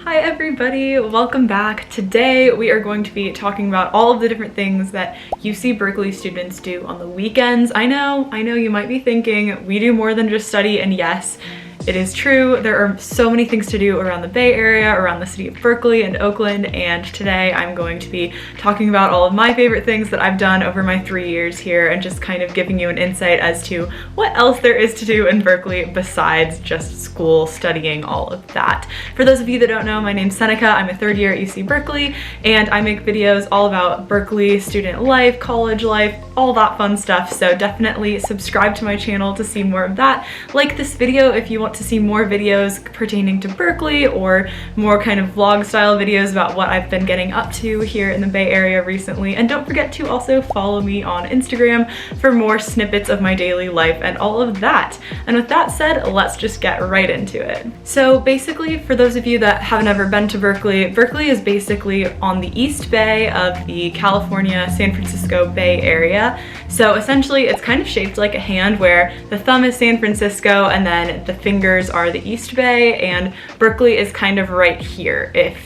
Hi everybody, welcome back. Today we are going to be talking about all of the different things that UC Berkeley students do on the weekends. I know you might be thinking we do more than just study, and yes, it is true. There are so many things to do around the Bay Area, around the city of Berkeley and Oakland, and today I'm going to be talking about all of my favorite things that I've done over my 3 years here and just kind of giving you an insight as to what else there is to do in Berkeley besides just school, studying, all of that. For those of you that don't know, my name's Seneca. I'm a third year at UC Berkeley, and I make videos all about Berkeley student life, college life, all that fun stuff, so definitely subscribe to my channel to see more of that. Like this video if you want to see more videos pertaining to Berkeley or more kind of vlog style videos about what I've been getting up to here in the Bay Area recently. And don't forget to also follow me on Instagram for more snippets of my daily life and all of that. And with that said, let's just get right into it. So basically, for those of you that haven't ever been to Berkeley, Berkeley is basically on the East Bay of the California, San Francisco Bay Area. So essentially it's kind of shaped like a hand where the thumb is San Francisco and then the fingers are the East Bay, and Berkeley is kind of right here if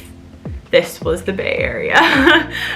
this was the Bay Area.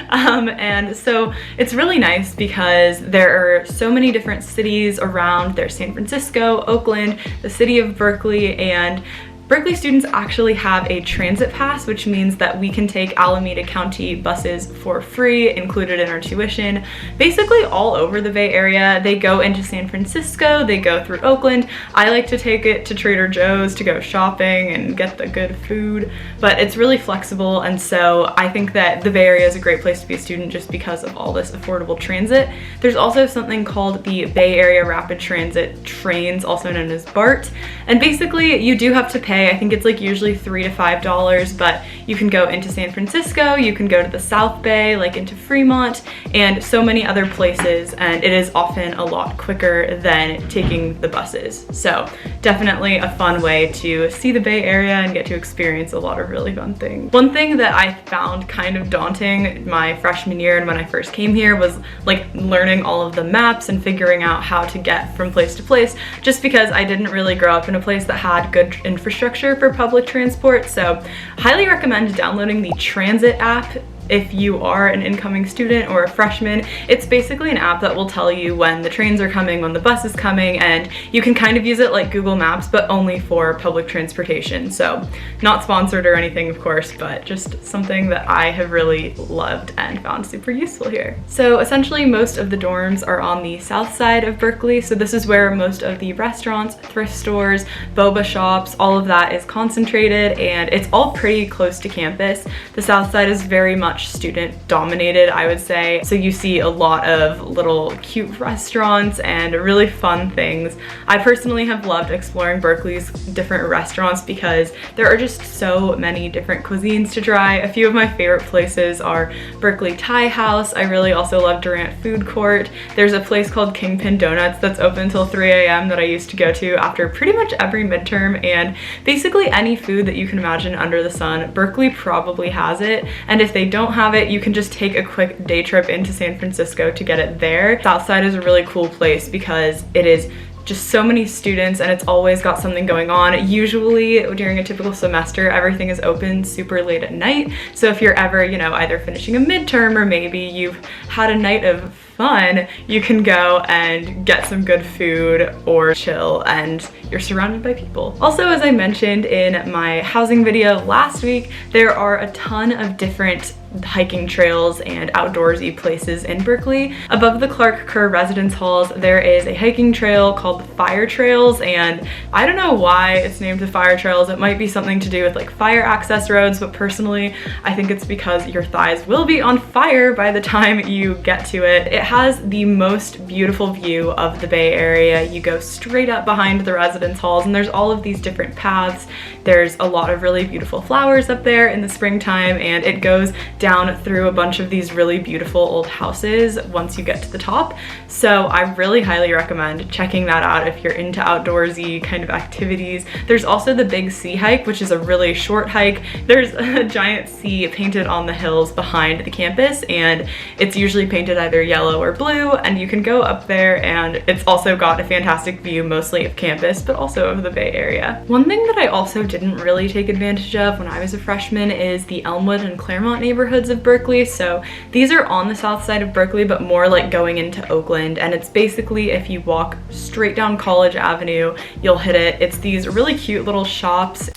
And so it's really nice because there are so many different cities around. There's San Francisco, Oakland, the city of Berkeley, and Berkeley students actually have a transit pass, which means that we can take Alameda County buses for free, included in our tuition, basically all over the Bay Area. They go into San Francisco, they go through Oakland. I like to take it to Trader Joe's to go shopping and get the good food, but it's really flexible, and so I think that the Bay Area is a great place to be a student just because of all this affordable transit. There's also something called the Bay Area Rapid Transit trains, also known as BART, and basically you do have to pay. I think it's like usually $3 to $5, but you can go into San Francisco, you can go to the South Bay, like into Fremont, and so many other places, and it is often a lot quicker than taking the buses. So definitely a fun way to see the Bay Area and get to experience a lot of really fun things. One thing that I found kind of daunting my freshman year and when I first came here was like learning all of the maps and figuring out how to get from place to place, just because I didn't really grow up in a place that had good infrastructure for public transport. So highly recommend downloading the Transit app if you are an incoming student or a freshman. It's basically an app that will tell you when the trains are coming, when the bus is coming, and you can kind of use it like Google Maps, but only for public transportation. So not sponsored or anything, of course, but just something that I have really loved and found super useful here. So essentially most of the dorms are on the south side of Berkeley. So this is where most of the restaurants, thrift stores, boba shops, all of that is concentrated, and it's all pretty close to campus. The south side is very much student dominated, I would say. So you see a lot of little cute restaurants and really fun things. I personally have loved exploring Berkeley's different restaurants because there are just so many different cuisines to try. A few of my favorite places are Berkeley Thai House. I really also love Durant Food Court. There's a place called Kingpin Donuts that's open until 3 a.m. that I used to go to after pretty much every midterm, and basically any food that you can imagine under the sun, Berkeley probably has it. And if they don't have it, you can just take a quick day trip into San Francisco to get it there. Southside is a really cool place because it is just so many students and it's always got something going on. Usually during a typical semester, everything is open super late at night. So if you're ever, either finishing a midterm or maybe you've had a night of fun, you can go and get some good food or chill, and you're surrounded by people. Also, as I mentioned in my housing video last week, there are a ton of different hiking trails and outdoorsy places in Berkeley. Above the Clark Kerr residence halls, there is a hiking trail called the Fire Trails, and I don't know why it's named the Fire Trails. It might be something to do with like fire access roads, but personally, I think it's because your thighs will be on fire by the time you get to it. It has the most beautiful view of the Bay Area. You go straight up behind the residence halls, and there's all of these different paths. There's a lot of really beautiful flowers up there in the springtime, and it goes down through a bunch of these really beautiful old houses once you get to the top. So I really highly recommend checking that out if you're into outdoorsy kind of activities. There's also the Big Sea hike, which is a really short hike. There's a giant sea painted on the hills behind the campus, and it's usually painted either yellow or blue, and you can go up there, and it's also got a fantastic view mostly of campus, but also of the Bay Area. One thing that I also didn't really take advantage of when I was a freshman is the Elmwood and Claremont neighborhoods of Berkeley. So these are on the south side of Berkeley, but more like going into Oakland, and it's basically if you walk straight down College Avenue, you'll hit it. It's these really cute little shops,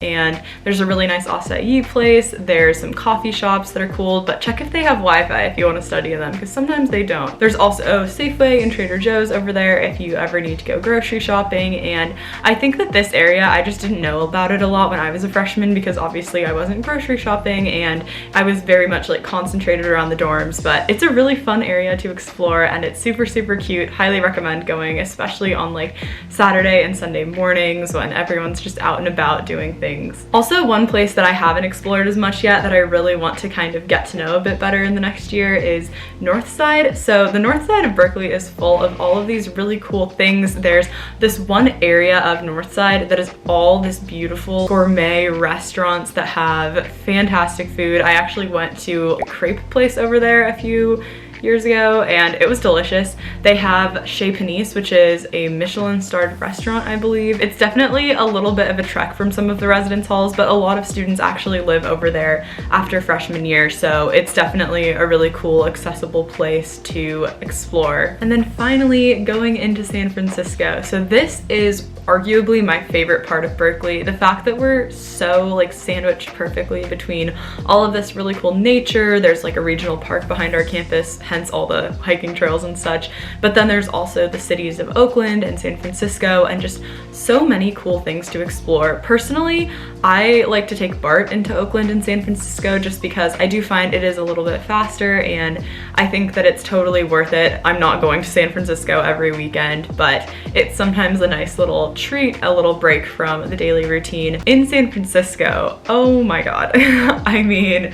and there's a really nice acai place. There's some coffee shops that are cool, but check if they have Wi-Fi if you want to study in them, because sometimes they don't. There's also Safeway and Trader Joe's over there if you ever need to go grocery shopping, and I think that this area, I just didn't know about it a lot when I was a freshman because obviously I wasn't grocery shopping and I was very much like concentrated around the dorms, but it's a really fun area to explore and it's super, super cute. Highly recommend going, especially on like Saturday and Sunday mornings when everyone's just out and about doing things. Also, one place that I haven't explored as much yet that I really want to kind of get to know a bit better in the next year is North Side. So the north side of Berkeley is full of all of these really cool things. There's this one area of North Side that is all this beautiful gourmet restaurants that have fantastic food. I actually went to a crepe place over there a few years ago and it was delicious. They have Chez Panisse, which is a Michelin-starred restaurant, I believe. It's definitely a little bit of a trek from some of the residence halls, but a lot of students actually live over there after freshman year, so it's definitely a really cool, accessible place to explore. And then finally, going into San Francisco. So this is arguably my favorite part of Berkeley. The fact that we're so like sandwiched perfectly between all of this really cool nature. There's like a regional park behind our campus, hence all the hiking trails and such. But then there's also the cities of Oakland and San Francisco and just so many cool things to explore. Personally, I like to take BART into Oakland and San Francisco just because I do find it is a little bit faster and I think that it's totally worth it. I'm not going to San Francisco every weekend, but it's sometimes a nice little treat, a little break from the daily routine. In San Francisco, oh my god. I mean,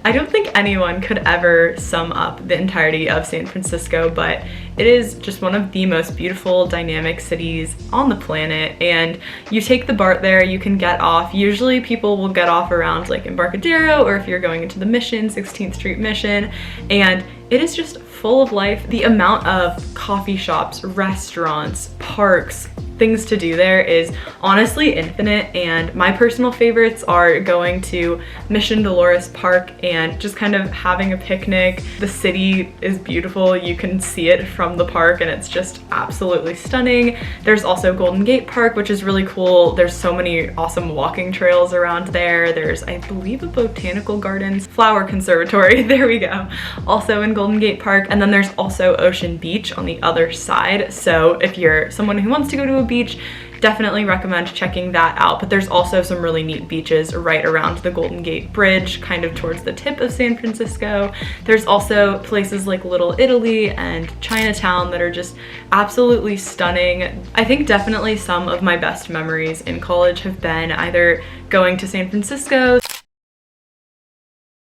I don't think anyone could ever sum up the entirety of San Francisco, but it is just one of the most beautiful, dynamic cities on the planet. And you take the BART there, you can get off. Usually people will get off around like Embarcadero, or if you're going into the Mission, 16th Street Mission, and it is just full of life. The amount of coffee shops, restaurants, parks, things to do there is honestly infinite, and my personal favorites are going to Mission Dolores Park and just kind of having a picnic. The city is beautiful. You can see it from the park and it's just absolutely stunning. There's also Golden Gate Park, which is really cool. There's so many awesome walking trails around there. There's, I believe, a botanical gardens, flower conservatory, there we go, also in Golden Gate Park. And then there's also Ocean Beach on the other side. So if you're someone who wants to go to a beach, definitely recommend checking that out. But there's also some really neat beaches right around the Golden Gate Bridge, kind of towards the tip of San Francisco. There's also places like Little Italy and Chinatown that are just absolutely stunning. I think definitely some of my best memories in college have been either going to San Francisco,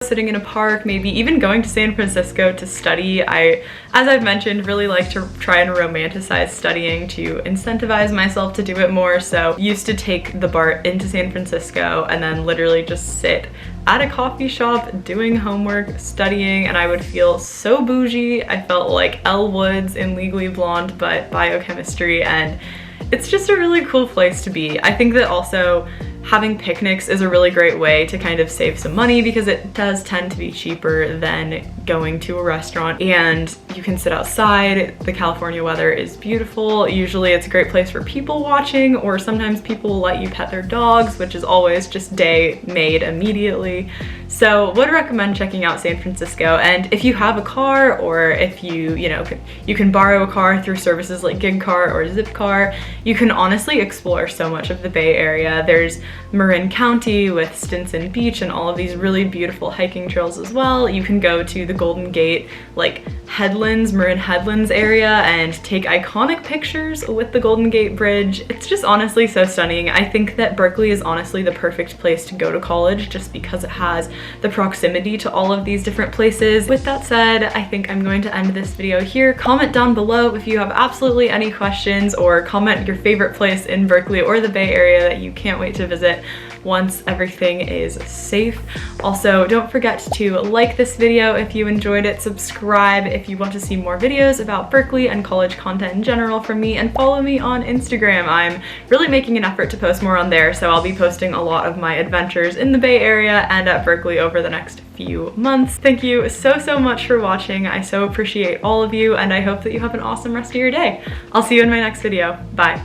sitting in a park, maybe even going to San Francisco to study. I, as I've mentioned, really like to try and romanticize studying to incentivize myself to do it more. So used to take the BART into San Francisco and then literally just sit at a coffee shop doing homework, studying, and I would feel so bougie. I felt like Elle Woods in Legally Blonde, but biochemistry, and it's just a really cool place to be. I think that also having picnics is a really great way to kind of save some money because it does tend to be cheaper than going to a restaurant, and you can sit outside. The California weather is beautiful. Usually it's a great place for people watching, or sometimes people will let you pet their dogs, which is always just day made immediately. So would recommend checking out San Francisco. And if you have a car, or if you can borrow a car through services like GigCar or Zipcar, you can honestly explore so much of the Bay Area. There's Marin County with Stinson Beach and all of these really beautiful hiking trails as well. You can go to the Golden Gate like headlands, Marin Headlands area and take iconic pictures with the Golden Gate Bridge. It's just honestly so stunning. I think that Berkeley is honestly the perfect place to go to college just because it has the proximity to all of these different places. With that said, I think I'm going to end this video here. Comment down below if you have absolutely any questions, or comment your favorite place in Berkeley or the Bay Area that you can't wait to visit once everything is safe. Also, don't forget to like this video if you enjoyed it, subscribe if you want to see more videos about Berkeley and college content in general from me, and follow me on Instagram. I'm really making an effort to post more on there, so I'll be posting a lot of my adventures in the Bay Area and at Berkeley over the next few months. Thank you so much for watching. I so appreciate all of you, and I hope that you have an awesome rest of your day. I'll see you in my next video. Bye.